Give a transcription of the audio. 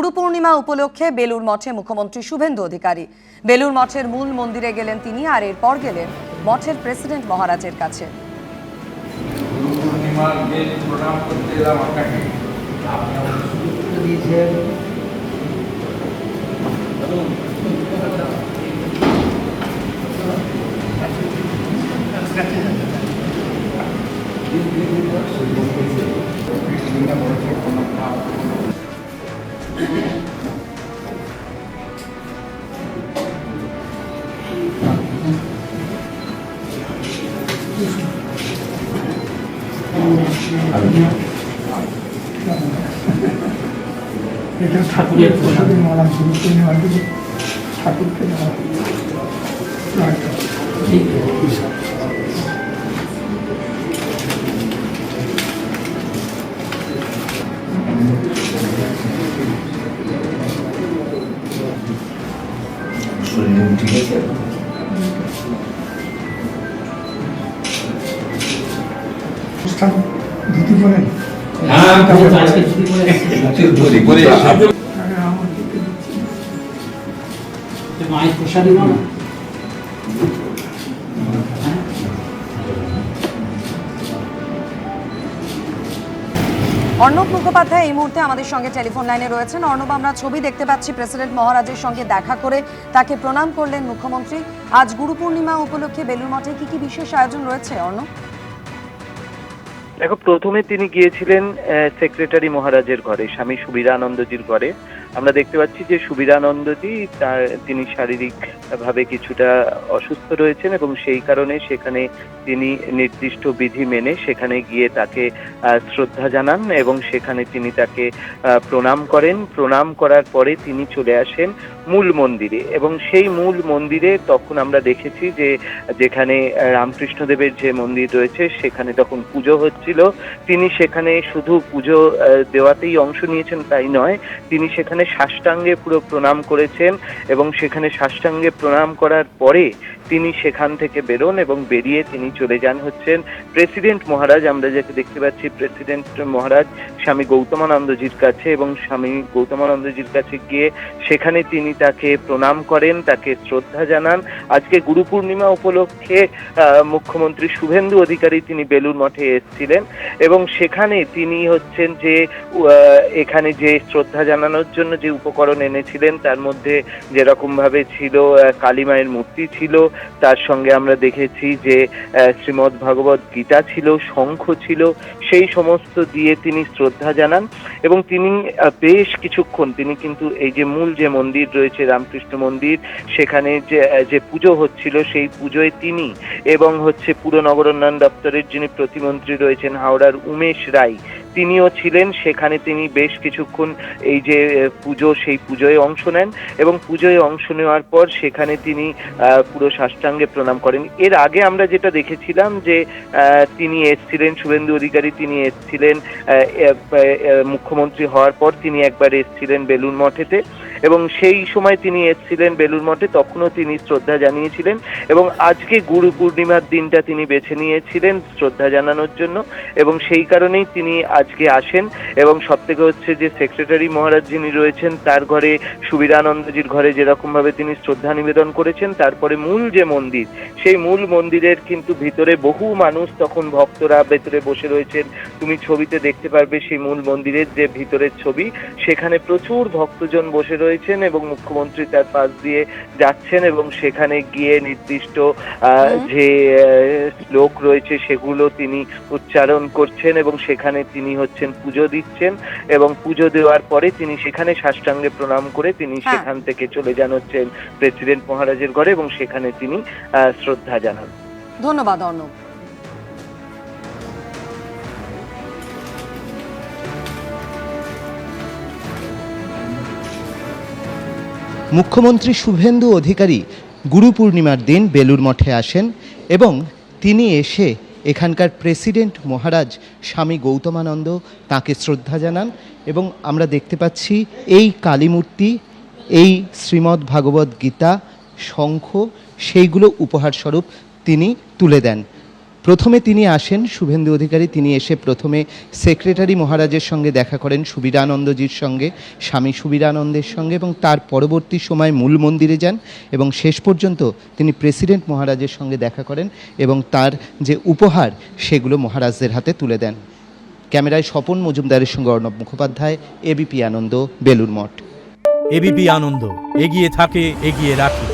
গুরু পূর্ণিমা উপলক্ষে বেলুর মঠে মুখ্যমন্ত্রী শুভেন্দু অধিকারী। বেলুর মঠের মূল মন্দিরে গেলেন তিনি, আর এরপর গেলেন মঠের প্রেসিডেন্ট মহারাজের কাছে। গুরু পূর্ণিমার দিন প্রণাম করতে এলাম আপনাকে। আপনি আমাকে সুযোগ করে দিয়েছেন। এটা ঠাকুরের প্রসাদে মালা শুরু করে নেওয়া কিন্তু ঠাকুরকে নেওয়া ঠিক আছে। অনুষ্ঠান দিতে পারেন মায়ের প্রসাদী বলো। অর্ণব মুখোপাধ্যায় এই মুহূর্তে আমাদের সঙ্গে টেলিফোন লাইনে রয়েছেন। অর্ণব, আমরা ছবি দেখতে পাচ্ছি, প্রেসিডেন্ট মহারাজের সঙ্গে দেখা করে তাকে প্রণাম করলেন মুখ্যমন্ত্রী। আজ গুরু পূর্ণিমা উপলক্ষে বেলুর মঠে কি বিশেষ আয়োজন রয়েছে অর্ণব? দেখো, প্রথমে তিনি গিয়েছিলেন সেক্রেটারি মহারাজের ঘরে, স্বামী সুবীরানন্দজির ঘরে। আমরা দেখতে পাচ্ছি যে সুবীরানন্দজি তিনি শারীরিকভাবে কিছুটা অসুস্থ রয়েছেন এবং সেই কারণে সেখানে তিনি নির্দিষ্ট বিধি মেনে সেখানে গিয়ে তাকে শ্রদ্ধা জানান এবং সেখানে তিনি তাকে প্রণাম করেন। প্রণাম করার পরে তিনি চলে আসেন মূল মন্দিরে এবং সেই মূল মন্দিরে তখন আমরা দেখেছি যে যেখানে রামকৃষ্ণদেবের যে মন্দির রয়েছে সেখানে তখন পুজো হচ্ছিল। তিনি সেখানে শুধু পুজো দেওয়াতেই অংশ নিয়েছেন তাই নয়, তিনি সেখানে সাষ্টাঙ্গে পুরো প্রণাম করেছেন এবং সেখানে সাষ্টাঙ্গে প্রণাম করার পরে তিনি সেখান থেকে বেরোন এবং বেরিয়ে তিনি চলে যান হচ্ছেন প্রেসিডেন্ট মহারাজ। আমরা যাকে দেখতে পাচ্ছি প্রেসিডেন্ট মহারাজ স্বামী গৌতমানন্দজির কাছে, এবং স্বামী গৌতমানন্দজির কাছে গিয়ে সেখানে তিনি তাকে প্রণাম করেন, তাকে শ্রদ্ধা জানান। আজকে গুরু পূর্ণিমা উপলক্ষে মুখ্যমন্ত্রী শুভেন্দু অধিকারী তিনি বেলুর মঠে এসেছিলেন এবং সেখানে তিনি হচ্ছেন যে এখানে যে শ্রদ্ধা জানানোর জন্য যে উপকরণ এনেছিলেন তার মধ্যে যেরকম ভাবে ছিল কালী মায়ের মূর্তি ছিল, তার সঙ্গে আমরা দেখেছি যে শ্রীমদ্ ভাগবত গীতা ছিল, শঙ্খ ছিল, সেই সমস্ত দিয়ে তিনি শ্রদ্ধা জানান এবং তিনি বেশ কিছুক্ষণ তিনি কিন্তু এই যে মূল যে মন্দির রয়েছে রামকৃষ্ণ মন্দির, সেখানে যে পুজো হচ্ছিল সেই পুজোয় তিনি এবং হচ্ছে পুর নগরোন্নয়ন দপ্তরের যিনি প্রতিমন্ত্রী রয়েছেন হাওড়ার উমেশ রায়, তিনিও ছিলেন সেখানে। তিনি বেশ কিছুক্ষণ এই যে পুজো সেই পুজোয় অংশ নেন এবং পুজোয় অংশ নেওয়ার পর সেখানে তিনি পুরো সাষ্টাঙ্গে প্রণাম করেন। এর আগে আমরা যেটা দেখেছিলাম যে তিনি এসেছিলেন, শুভেন্দু অধিকারী তিনি এসেছিলেন মুখ্যমন্ত্রী হওয়ার পর তিনি একবার এসেছিলেন বেলুর মঠেতে এবং সেই সময় তিনি এসেছিলেন বেলুর মঠে, তখনও তিনি শ্রদ্ধা জানিয়েছিলেন এবং আজকে গুরু পূর্ণিমার দিনটা তিনি বেছে নিয়েছিলেন শ্রদ্ধা জানানোর জন্য এবং সেই কারণেই তিনি আজকে আসেন। এবং সব থেকে হচ্ছে যে সেক্রেটারি মহারাজ যিনি রয়েছেন তার ঘরে, সুবীরানন্দজির ঘরে যেরকম ভাবে তিনি শ্রদ্ধা নিবেদন করেছেন, তারপরে মূল যে মন্দির সেই মূল মন্দিরের কিন্তু ভিতরে বহু মানুষ তখন ভক্তরা ভেতরে বসে রয়েছেন। তুমি ছবিতে দেখতে পারবে সেই মূল মন্দিরের যে ভিতরের ছবি, সেখানে প্রচুর ভক্তজন বসে রয়েছেন এবং মুখ্যমন্ত্রী তার পাশ দিয়ে যাচ্ছেন এবং সেখানে গিয়ে নির্দিষ্ট যে শ্লোক রয়েছে সেগুলো তিনি উচ্চারণ করছেন এবং সেখানে তিনি হচ্ছেন পুজো দিচ্ছেন এবং পুজো দেওয়ার পরে তিনি সেখানে সাষ্টাঙ্গে প্রণাম করে তিনি সেখান থেকে চলে যান হচ্ছেন প্রেসিডেন্ট মহারাজের ঘরে এবং সেখানে তিনি শ্রদ্ধা জানান। ধন্যবাদ অর্ণব। মুখ্যমন্ত্রী শুভেন্দু অধিকারী গুরু পূর্ণিমার দিন বেলুর মঠে আসেন এবং তিনি এসে এখানকার প্রেসিডেন্ট মহারাজ স্বামী গৌতমানন্দ তাকে শ্রদ্ধা জানান এবং আমরা দেখতে পাচ্ছি এই কালী মূর্তি, এই শ্রীমদ্ ভাগবত গীতা, শঙ্খ, সেইগুলো উপহারস্বরূপ তিনি তুলে দেন। প্রথমে তিনি আসেন, শুভেন্দু অধিকারী, তিনি এসে প্রথমে সেক্রেটারি মহারাজের সঙ্গে দেখা করেন, সুবীরানন্দজির সঙ্গে, স্বামী সুবীরানন্দের সঙ্গে, এবং তার পরবর্তী সময় মূল মন্দিরে যান এবং শেষ পর্যন্ত তিনি প্রেসিডেন্ট মহারাজের সঙ্গে দেখা করেন এবং তার যে উপহার সেগুলো মহারাজদের হাতে তুলে দেন। ক্যামেরায় স্বপন মজুমদারের সঙ্গে অর্ণব মুখোপাধ্যায়, এবিপি আনন্দ, বেলুড় মঠ। এবিপি আনন্দ, এগিয়ে থাকে, এগিয়ে রাখে।